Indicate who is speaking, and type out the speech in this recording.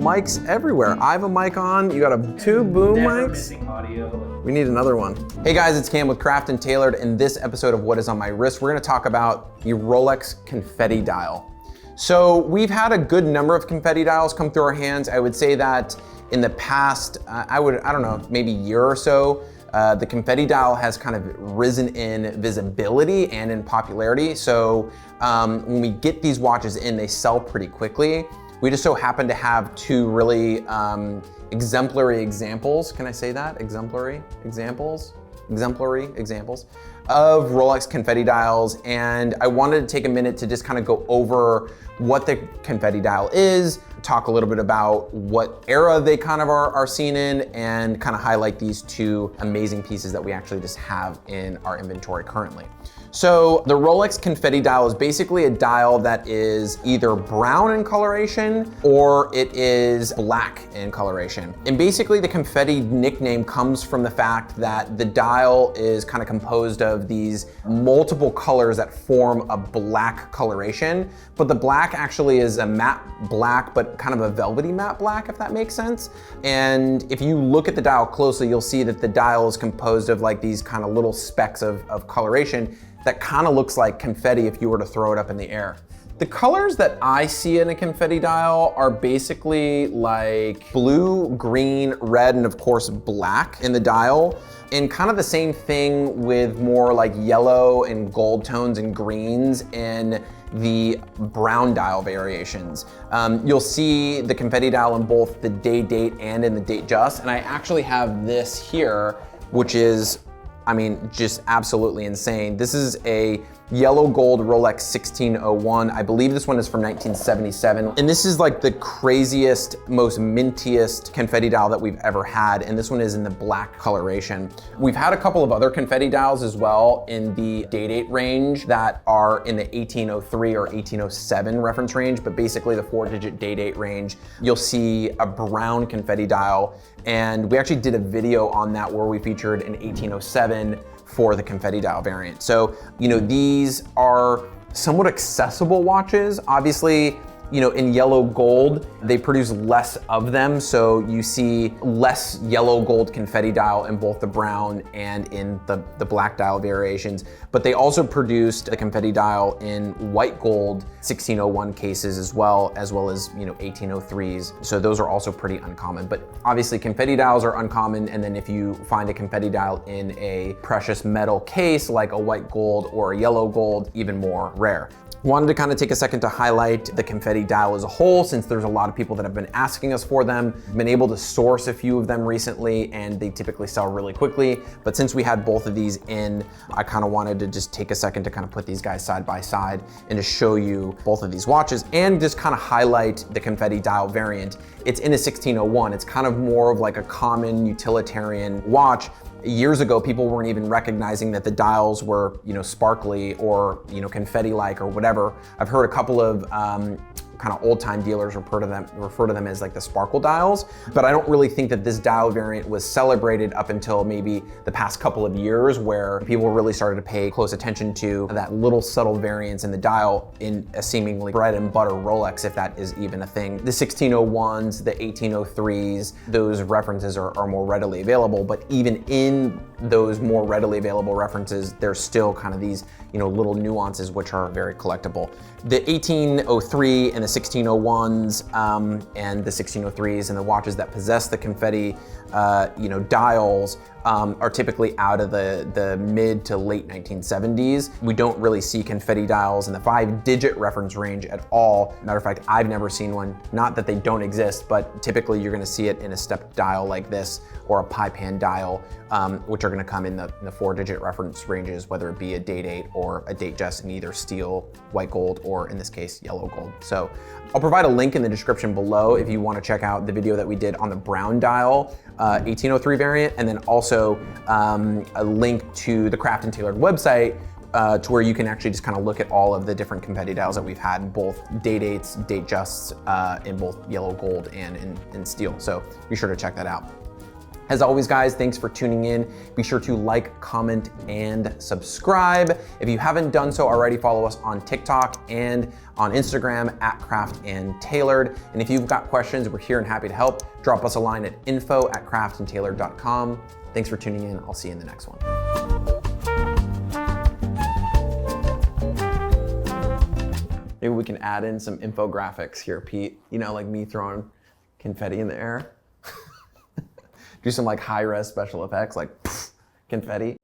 Speaker 1: mics everywhere. I have a mic on, you got two boom mics.
Speaker 2: Missing audio.
Speaker 1: We need another one. Hey guys, it's Cam with Craft and Tailored. In this episode of What Is On My Wrist, we're gonna talk about the Rolex Confetti dial. So we've had a good number of confetti dials come through our hands. I would say that in the past, I don't know, maybe year or so, the confetti dial has kind of risen in visibility and in popularity. So when we get these watches in, they sell pretty quickly. We just so happen to have two really exemplary examples. Can I say that? Exemplary examples? Exemplary examples of Rolex confetti dials. And I wanted to take a minute to just kind of go over what the confetti dial is, talk a little bit about what era they kind of are seen in, and kind of highlight these two amazing pieces that we actually just have in our inventory currently. So the Rolex confetti dial is basically a dial that is either brown in coloration or it is black in coloration. And basically the confetti nickname comes from the fact that the dial is kind of composed of these multiple colors that form a black coloration, but the black actually is a matte black, but kind of a velvety matte black, if that makes sense. And if you look at the dial closely, you'll see that the dial is composed of like these kind of little specks of coloration that kind of looks like confetti if you were to throw it up in the air. The colors that I see in a confetti dial are basically like blue, green, red, and of course black in the dial. And kind of the same thing with more like yellow and gold tones and greens in the brown dial variations. You'll see the confetti dial in both the day date and in the date just. And I actually have this here, which is, I mean, just absolutely insane. This is a yellow gold Rolex 1601. I believe this one is from 1977. And this is like the craziest, most mintiest confetti dial that we've ever had. And this one is in the black coloration. We've had a couple of other confetti dials as well in the day date range that are in the 1803 or 1807 reference range, but basically the 4-digit day date range. You'll see a brown confetti dial. And we actually did a video on that where we featured an 1807 for the confetti dial variant. So, you know, these are somewhat accessible watches. Obviously, you know, in yellow gold, they produce less of them. So you see less yellow gold confetti dial in both the brown and in the black dial variations. But they also produced the confetti dial in white gold 1601 cases as well as, you know, 1803s. So those are also pretty uncommon. But obviously confetti dials are uncommon. And then if you find a confetti dial in a precious metal case, like a white gold or a yellow gold, even more rare. Wanted to kind of take a second to highlight the confetti dial as a whole, since there's a lot of people that have been asking us for them. Been able to source a few of them recently, and they typically sell really quickly. But since we had both of these in, I kind of wanted to just take a second to kind of put these guys side by side and to show you both of these watches and just kind of highlight the confetti dial variant. It's in a 1601. It's kind of more of like a common utilitarian watch. Years ago, people weren't even recognizing that the dials were, you know, sparkly or, you know, confetti-like or whatever. I've heard a couple of kind of old-time dealers refer to them as like the sparkle dials, but I don't really think that this dial variant was celebrated up until maybe the past couple of years, where people really started to pay close attention to that little subtle variance in the dial in a seemingly bread and butter Rolex, if that is even a thing. The 1601s, the 1803s, those references are more readily available, but even in those more readily available references, there's still kind of these, you know, little nuances which are very collectible. The 1803 and the 1601s and the 1603s and the watches that possess the confetti, you know, dials are typically out of the mid to late 1970s. We don't really see confetti dials in the 5-digit reference range at all. Matter of fact, I've never seen one. Not that they don't exist, but typically you're gonna see it in a stepped dial like this or a pie pan dial, which are gonna come in the 4-digit reference ranges, whether it be a day date or a date just in either steel, white gold, or in this case, yellow gold. So I'll provide a link in the description below if you wanna check out the video that we did on the brown dial 1803 variant, and then also a link to the Craft and Tailored website to where you can actually just kind of look at all of the different confetti dials that we've had in both day dates, date justs, in both yellow gold and in steel. So be sure to check that out. As always, guys, thanks for tuning in. Be sure to like, comment, and subscribe. If you haven't done so already, follow us on TikTok and on Instagram at Craft and Tailored. And if you've got questions, we're here and happy to help. Drop us a line at info@craftandtailored.com. Thanks for tuning in. I'll see you in the next one. Maybe we can add in some infographics here, Pete. You know, like me throwing confetti in the air. Do some like high-res special effects, like confetti.